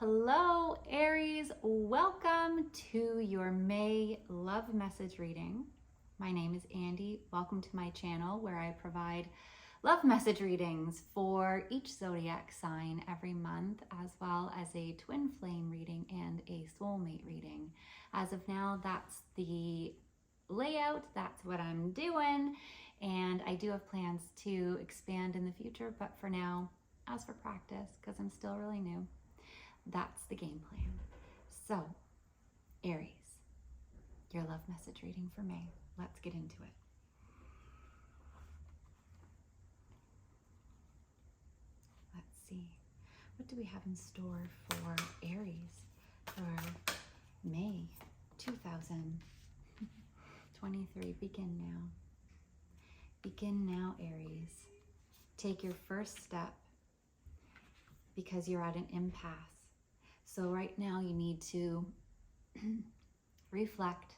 Hello, Aries. Welcome to your May love message reading. My name is Andi. Welcome to my channel where I provide love message readings for each zodiac sign every month, as well as a twin flame reading and a soulmate reading. As of now, that's the layout. That's what I'm doing. And I do have plans to expand in the future, but for now, as for practice, because I'm still really new, that's the game plan. So, Aries, your love message reading for May. Let's get into it. Let's see. What do we have in store for Aries for May 2023? Begin now. Begin now, Aries. Take your first step because you're at an impasse. So right now you need to reflect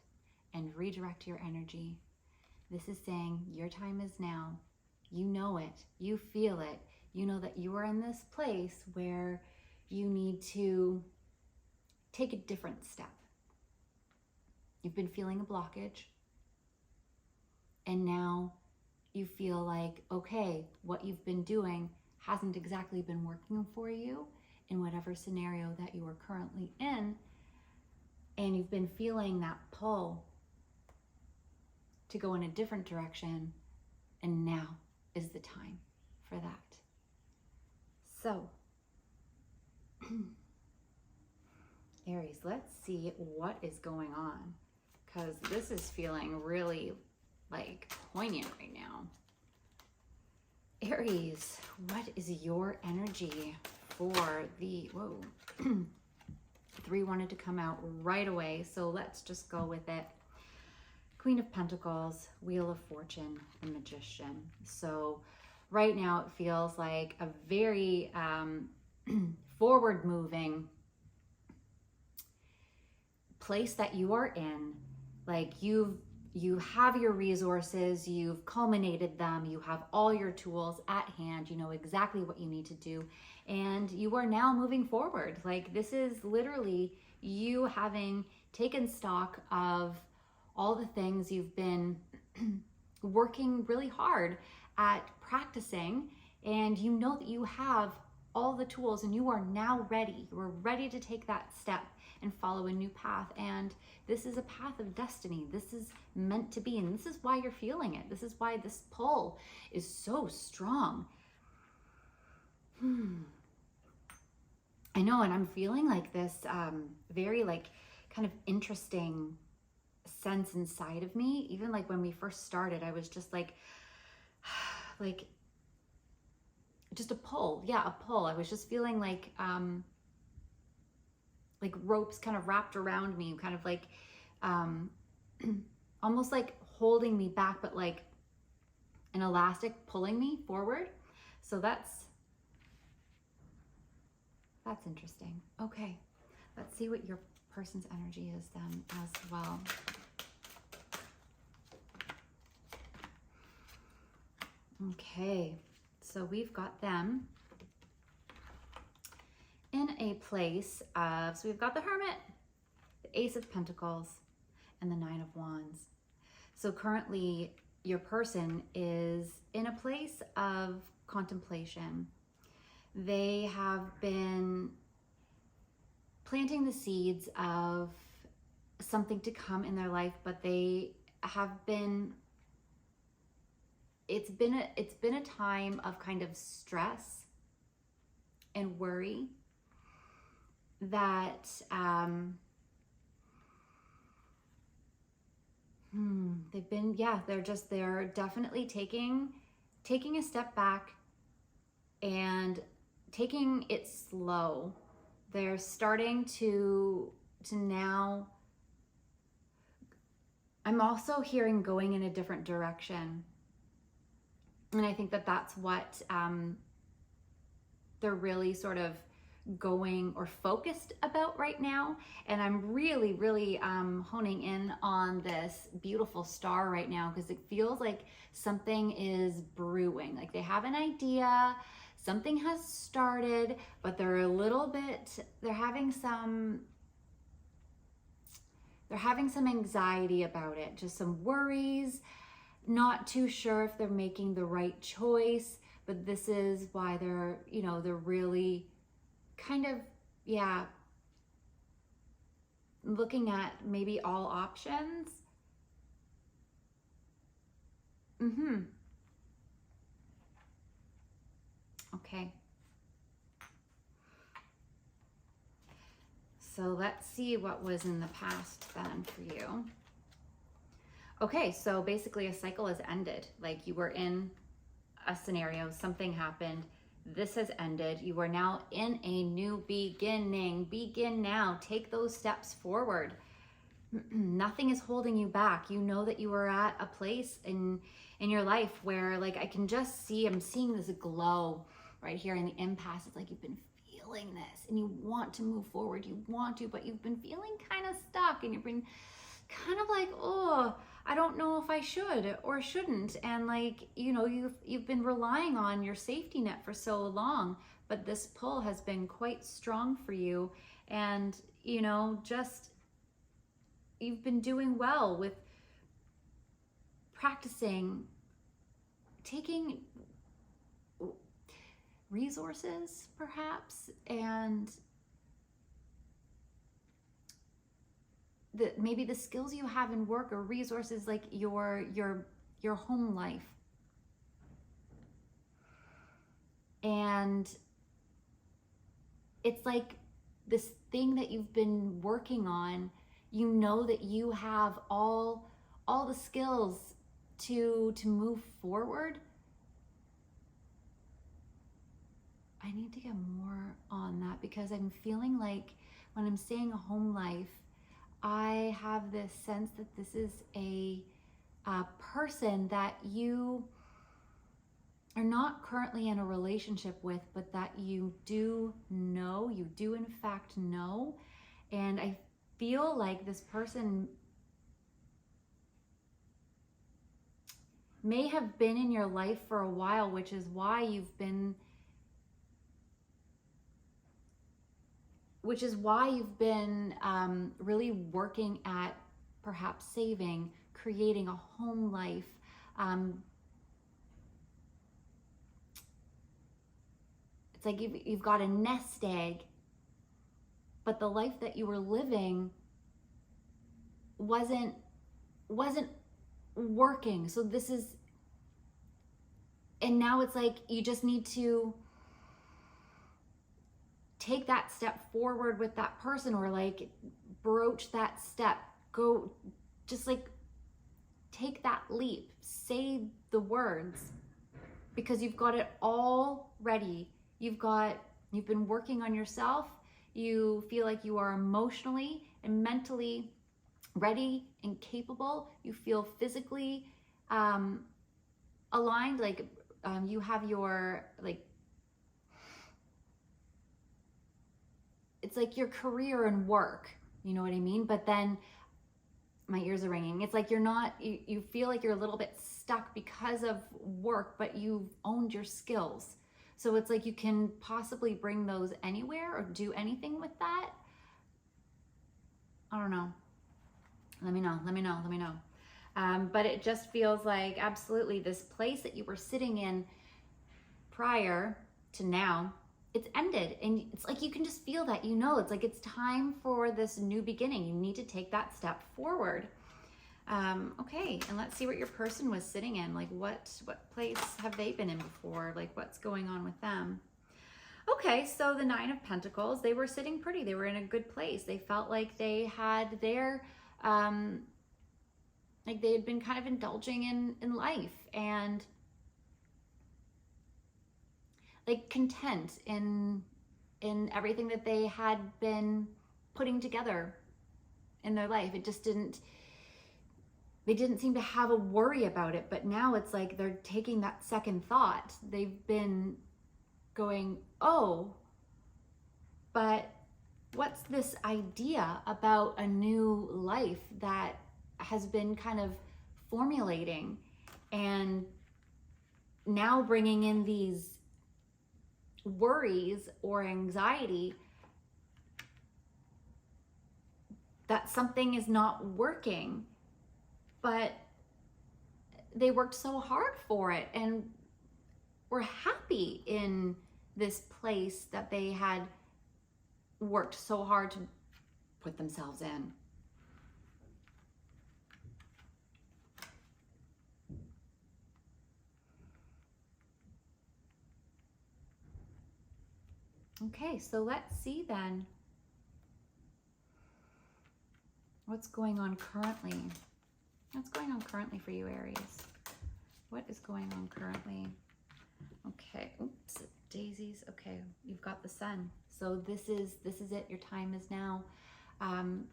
and redirect your energy. This is saying your time is now. You know it. You feel it. You know that you are in this place where you need to take a different step. You've been feeling a blockage. And now you feel like, okay, what you've been doing hasn't exactly been working for you in whatever scenario that you are currently in, and you've been feeling that pull to go in a different direction, and now is the time for that. So, Aries, let's see what is going on, because this is feeling really like poignant right now. Aries, what is your energy for the, whoa, 3 wanted to come out right away, so let's just go with it. Queen of Pentacles, Wheel of Fortune, the Magician. So right now it feels like a very forward moving place that you are in. Like you have your resources, you've culminated them, you have all your tools at hand, you know exactly what you need to do, and you are now moving forward. Like this is literally you having taken stock of all the things you've been working really hard at practicing, and you know that you have all the tools and you are now ready. You are ready to take that step and follow a new path. And this is a path of destiny. This is meant to be. And this is why you're feeling it. This is why this pull is so strong. I know, and I'm feeling like this very like kind of interesting sense inside of me. Even like when we first started, I was just like just a pull. Yeah, a pull. I was just feeling like ropes kind of wrapped around me, kind of like almost like holding me back, but like an elastic pulling me forward. So that's interesting. Okay, let's see what your person's energy is then as well. Okay, so we've got them in a place of, so we've got the Hermit, the Ace of Pentacles, and the 9 of Wands. So currently your person is in a place of contemplation. They have been planting the seeds of something to come in their life, but they have been, it's been a time of kind of stress and worry that they've been, yeah, they're definitely taking a step back and taking it slow. They're starting to now, I'm also hearing going in a different direction. And I think that that's what they're really sort of going or focused about right now. And I'm really, really honing in on this beautiful star right now, because it feels like something is brewing. Like they have an idea, something has started, but they're having some anxiety about it, just some worries, not too sure if they're making the right choice, but this is why they're, they're really kind of, looking at maybe all options. Okay. So let's see what was in the past then for you. Okay, so basically a cycle has ended. Like you were in a scenario, something happened, this has ended. You are now in a new beginning. Begin now. Take those steps forward. Nothing is holding you back. You know that you are at a place in your life where, like, I can just see, I'm seeing this glow right here in the impasse. It's like you've been feeling this and you want to move forward. You want to, but you've been feeling kind of stuck and you've been kind of like, oh, I don't know if I should or shouldn't. And like, you've been relying on your safety net for so long, but this pull has been quite strong for you. And, just, you've been doing well with practicing, taking resources perhaps, and maybe the skills you have in work or resources, like your home life. And it's like this thing that you've been working on, that you have all the skills to move forward. I need to get more on that, because I'm feeling like when I'm saying a home life, I have this sense that this is a person that you are not currently in a relationship with, but that you do in fact know. And I feel like this person may have been in your life for a while, which is why you've been really working at perhaps saving, creating a home life. It's like you've got a nest egg, but the life that you were living wasn't working. So and now it's like you just need to take that step forward with that person, or like broach that step, go, just like take that leap, say the words, because you've got it all ready. You've been working on yourself. You feel like you are emotionally and mentally ready and capable. You feel physically aligned, like you have your, like, it's like your career and work, you know what I mean? But then my ears are ringing. It's like you feel like you're a little bit stuck because of work, but you've owned your skills. So it's like you can possibly bring those anywhere or do anything with that. I don't know. Let me know. But it just feels like absolutely this place that you were sitting in prior to now, it's ended. And it's like you can just feel that, it's like it's time for this new beginning. You need to take that step forward. Okay, and let's see what your person was sitting in. Like what place have they been in before? Like what's going on with them? Okay, so the Nine of Pentacles, they were sitting pretty. They were in a good place. They felt like they had their, like they had been kind of indulging in life and like content in everything that they had been putting together in their life. They didn't seem to have a worry about it, but now it's like they're taking that second thought. They've been going, oh, but what's this idea about a new life that has been kind of formulating, and now bringing in these worries or anxiety that something is not working, but they worked so hard for it and were happy in this place that they had worked so hard to put themselves in. Okay, so let's see then what's going on currently. What's going on currently for you, Aries? What is going on currently? Okay, oops, daisies. Okay, you've got the sun. So this is it. Your time is now.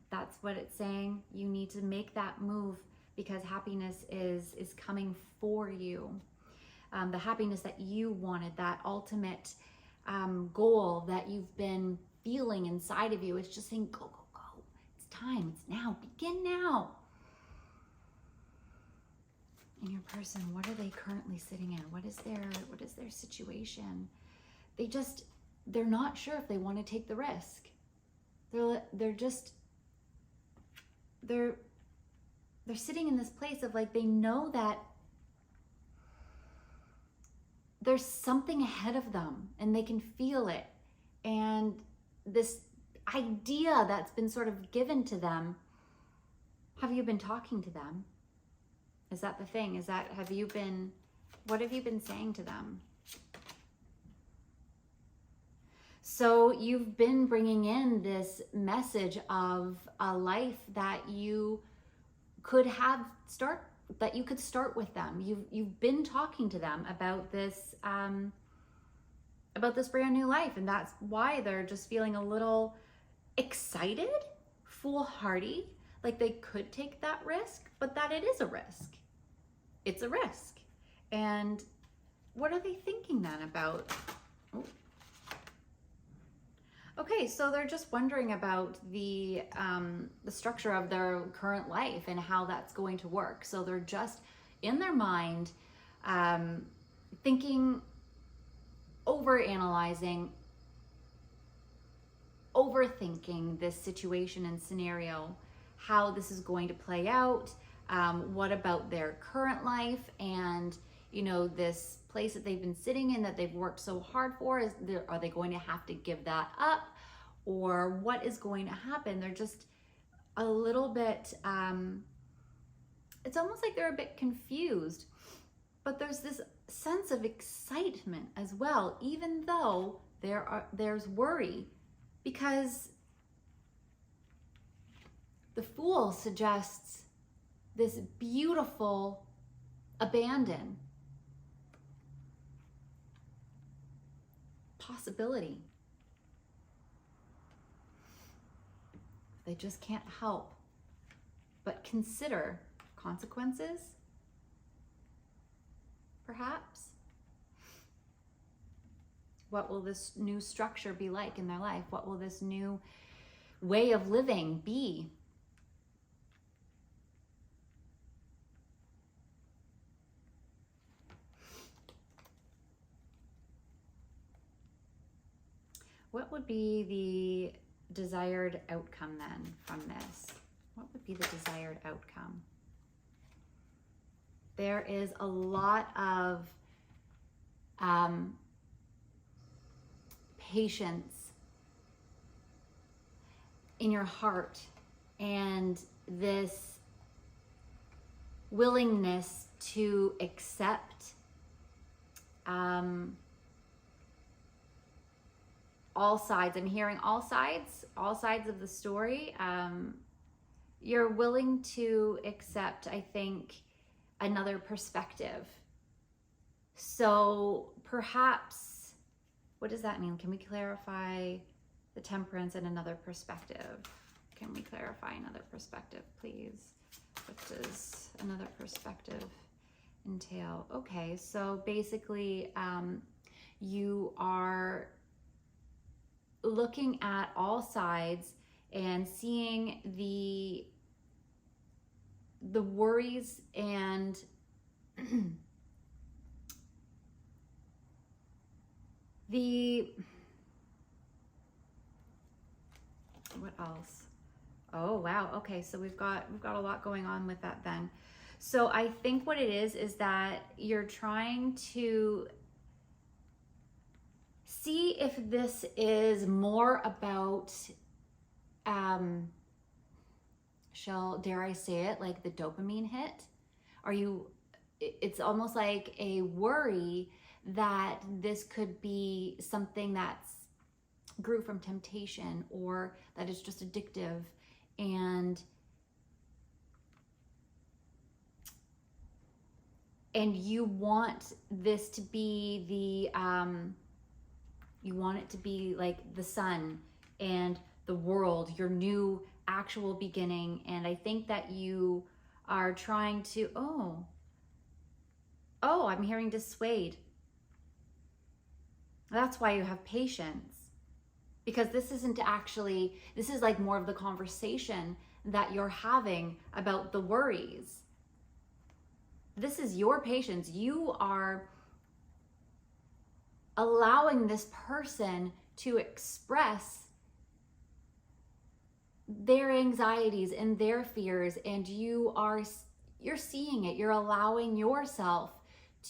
That's what it's saying. You need to make that move because happiness is coming for you. The happiness that you wanted, that ultimate goal that you've been feeling inside of you, is just saying, go, go, go. It's time. It's now. Begin now. And your person, what are they currently sitting in? What is their situation? They're not sure if they want to take the risk. They're sitting in this place of like, they know that there's something ahead of them and they can feel it. And this idea that's been sort of given to them, have you been talking to them? Is that the thing? What have you been saying to them? So you've been bringing in this message of a life that you could start with them. You've been talking to them about this brand new life, and that's why they're just feeling a little excited, foolhardy, like they could take that risk, but that it is a risk. It's a risk. And what are they thinking then about? Oh. Okay, so they're just wondering about the structure of their current life and how that's going to work. So they're just in their mind thinking, overanalyzing, overthinking this situation and scenario, how this is going to play out. What about their current life and, this place that they've been sitting in that they've worked so hard for? Are they going to have to give that up? Or what is going to happen? They're just a little bit, it's almost like they're a bit confused, but there's this sense of excitement as well, even though there's worry, because the Fool suggests this beautiful abandon possibility. They just can't help but consider consequences, perhaps. What will this new structure be like in their life? What will this new way of living be? What would be the desired outcome then from this? What would be the desired outcome? There is a lot of patience in your heart and this willingness to accept all sides. I'm hearing all sides of the story. You're willing to accept, I think, another perspective. So perhaps, what does that mean? Can we clarify the Temperance and another perspective? Can we clarify another perspective, please? What does another perspective entail? Okay, so basically, you are looking at all sides and seeing the worries and What else? Oh, wow. Okay. So we've got a lot going on with that then. So I think what it is that you're trying to see if this is more about, dare I say it, like the dopamine hit? It's almost like a worry that this could be something that's grew from temptation, or that is just addictive, and you want this to be you want it to be like the sun and the world, your new actual beginning. And I think that you are trying to, oh, I'm hearing dissuade. That's why you have patience, because this isn't actually, this is like more of the conversation that you're having about the worries. This is your patience. You are allowing this person to express their anxieties and their fears, and you're seeing it. You're allowing yourself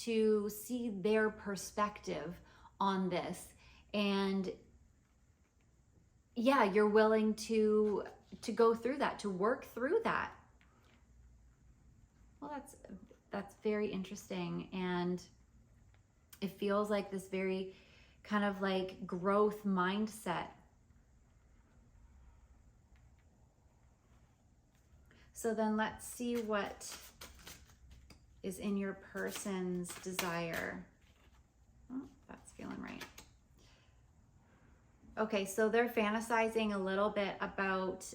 to see their perspective on this. And yeah, you're willing to go through that, to work through that. Well, that's very interesting. And it feels like this very kind of like growth mindset. So then let's see what is in your person's desire. Oh, that's feeling right. Okay, so they're fantasizing a little bit about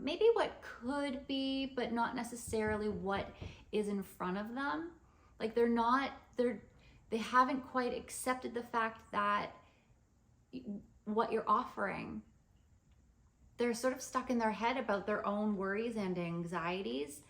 maybe what could be, but not necessarily what is in front of them. Like they haven't quite accepted the fact that what you're offering. They're sort of stuck in their head about their own worries and anxieties.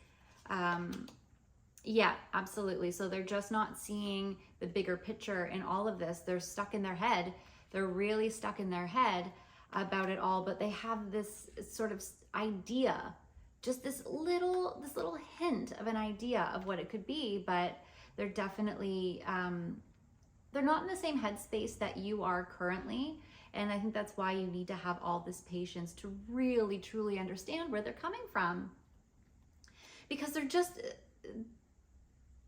Yeah, absolutely. So they're just not seeing the bigger picture in all of this. They're stuck in their head. They're really stuck in their head about it all, but they have this sort of idea, just this little hint of an idea of what it could be, but they're definitely, they're not in the same headspace that you are currently. And I think that's why you need to have all this patience to really, truly understand where they're coming from. Because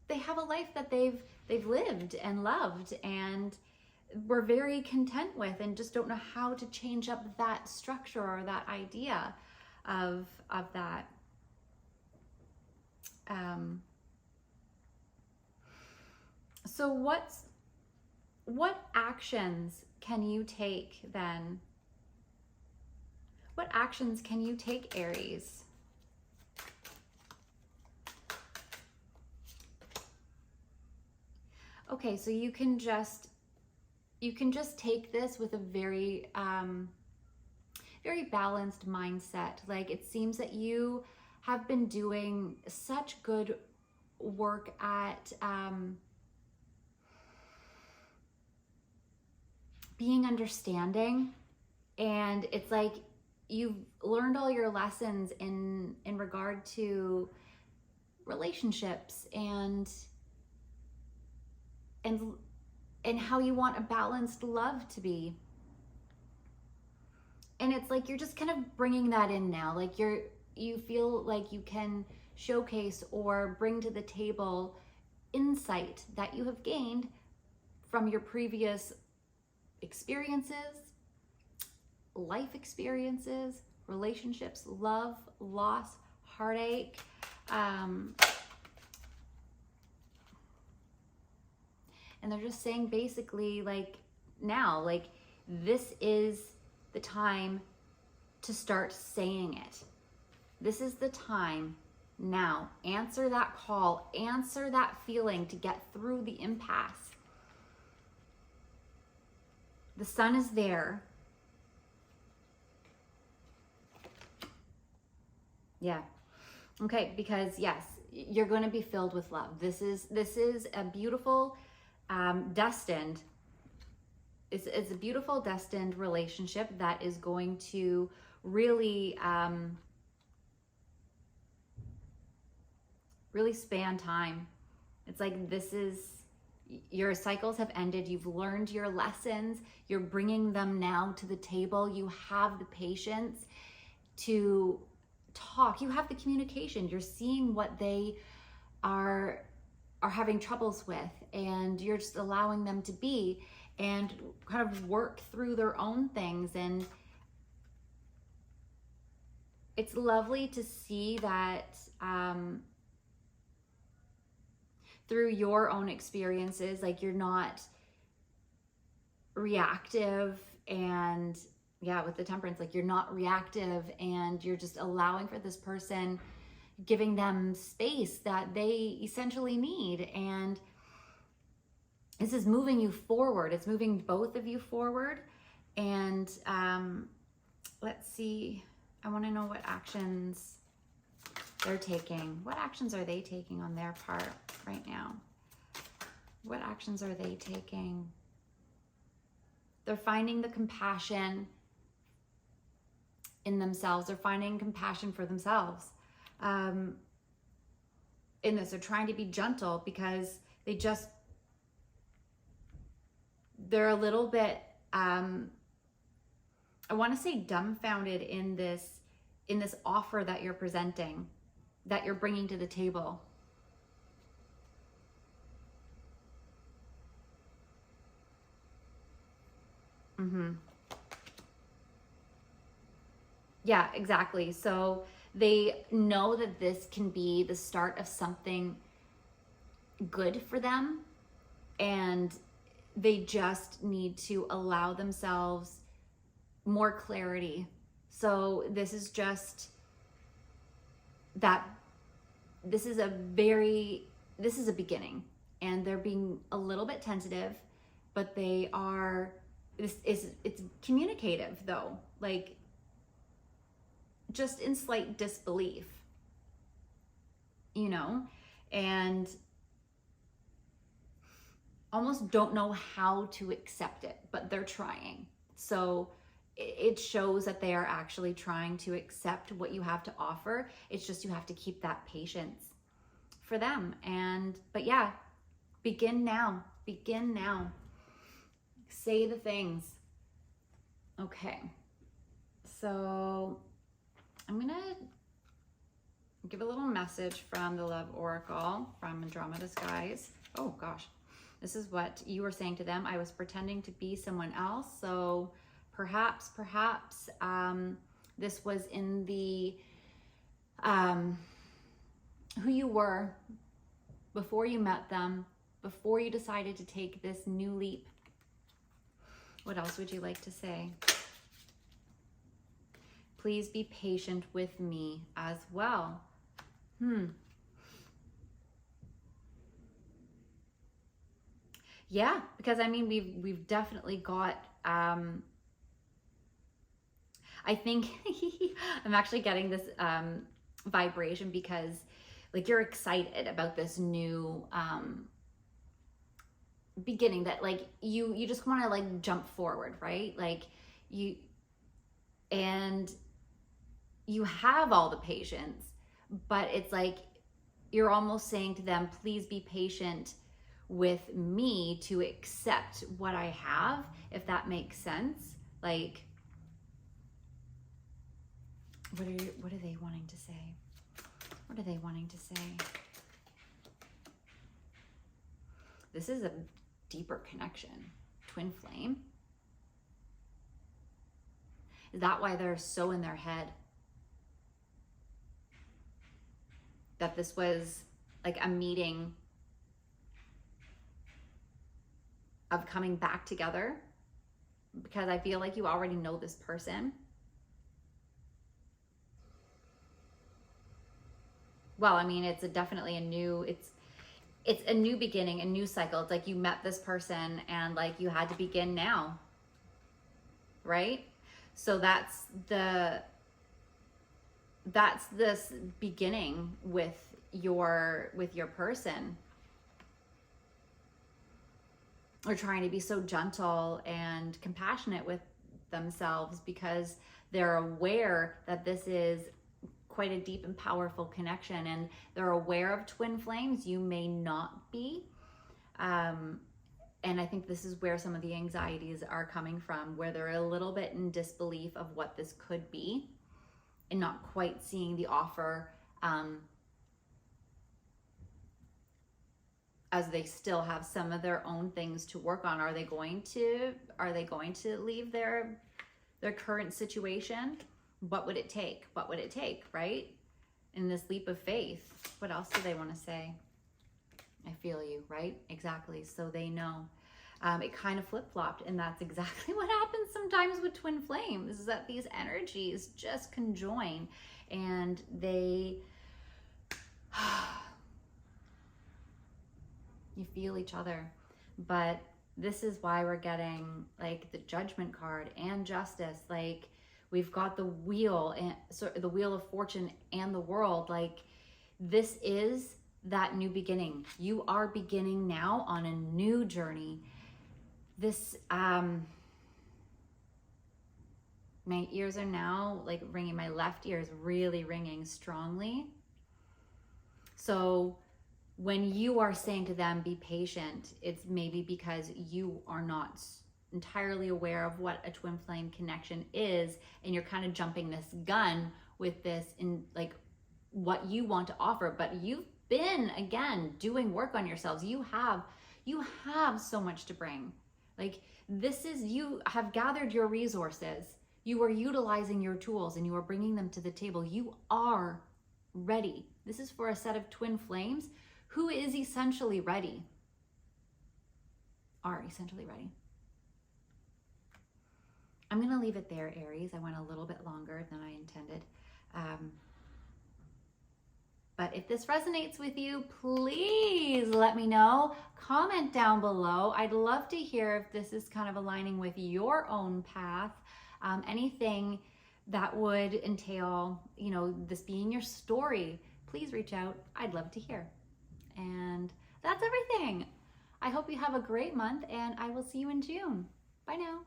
they have a life that they've lived and loved and were very content with, and just don't know how to change up that structure or that idea of that. So what actions can you take then? What actions can you take, Aries? Okay, so you can just take this with a very very balanced mindset. Like, it seems that you have been doing such good work at being understanding, and it's like you've learned all your lessons in regard to relationships and how you want a balanced love to be. And it's like you're just kind of bringing that in now. Like you feel like you can showcase or bring to the table insight that you have gained from your previous experiences, life experiences, relationships, love, loss, heartache. And they're just saying basically, like, now, like, this is the time to start saying it. This is the time now. Answer that call, answer that feeling to get through the impasse. The sun is there. Yeah. Okay, because yes, you're going to be filled with love. This is a beautiful, destined. it's a beautiful destined relationship that is going to really, really span time. It's like, this is, your cycles have ended. You've learned your lessons. You're bringing them now to the table. You have the patience to talk. You have the communication. You're seeing what they are having troubles with, and you're just allowing them to be and kind of work through their own things. And it's lovely to see that through your own experiences, like, you're not reactive, and yeah, with the Temperance, like, you're not reactive, and you're just allowing for this person, giving them space that they essentially need. And this is moving you forward. It's moving both of you forward. And let's see, I want to know what actions they're taking. What actions are they taking on their part right now? What actions are they taking? They're finding the compassion in themselves. They're finding compassion for themselves. In this, they're trying to be gentle because they're a little bit, I want to say dumbfounded in this offer that you're presenting, that you're bringing to the table. Yeah, exactly. So they know that this can be the start of something good for them, and they just need to allow themselves more clarity. So this is just that this is a beginning, and they're being a little bit tentative, but it's communicative though, like, just in slight disbelief, and almost don't know how to accept it, but they're trying. So it shows that they are actually trying to accept what you have to offer. It's just, you have to keep that patience for them. But yeah, begin now. Say the things. Okay. So I'm going to give a little message from the Love Oracle from Andromeda's guys. Oh gosh. This is what you were saying to them. I was pretending to be someone else. So perhaps this was in the who you were before you met them, before you decided to take this new leap. What else would you like to say? Please be patient with me as well. Yeah, because I mean, we've definitely got, I think I'm actually getting this vibration because, like, you're excited about this new beginning, that, like, you just want to, like, jump forward, right? Like, you have all the patience, but it's like you're almost saying to them, please be patient with me to accept what I have, if that makes sense. Like, what are they wanting to say? What are they wanting to say? This is a deeper connection. Twin flame. Is that why they're so in their head? That this was like a meeting of coming back together? Because I feel like you already know this person. Well, I mean, it's definitely a new beginning, a new cycle. It's like you met this person and, like, you had to begin now, right? So that's this beginning with your person. are trying to be so gentle and compassionate with themselves because they're aware that this is quite a deep and powerful connection, and they're aware of twin flames. You may not be. And I think this is where some of the anxieties are coming from, where they're a little bit in disbelief of what this could be and not quite seeing the offer, as they still have some of their own things to work on. Are they going to leave their current situation? What would it take? What would it take, right? In this leap of faith. What else do they want to say? I feel you, right? Exactly. So they know. It kind of flip-flopped, and that's exactly what happens sometimes with twin flames, is that these energies just conjoin, and they you feel each other. But this is why we're getting like the Judgment card and Justice. Like, we've got the Wheel, and so the Wheel of Fortune and the World. Like, this is that new beginning. You are beginning now on a new journey. This, my ears are now like ringing. My left ear is really ringing strongly. So when you are saying to them, be patient, it's maybe because you are not entirely aware of what a twin flame connection is, and you're kind of jumping this gun with this in like what you want to offer. But you've been, again, doing work on yourselves. You have so much to bring. Like, this is, you have gathered your resources. You are utilizing your tools and you are bringing them to the table. You are ready. This is for a set of twin flames who is essentially ready. Are essentially ready. I'm going to leave it there, Aries. I went a little bit longer than I intended. But if this resonates with you, please let me know. Comment down below. I'd love to hear if this is kind of aligning with your own path. Anything that would entail, you know, this being your story, please reach out. I'd love to hear. And that's everything. I hope you have a great month, and I will see you in June. Bye now.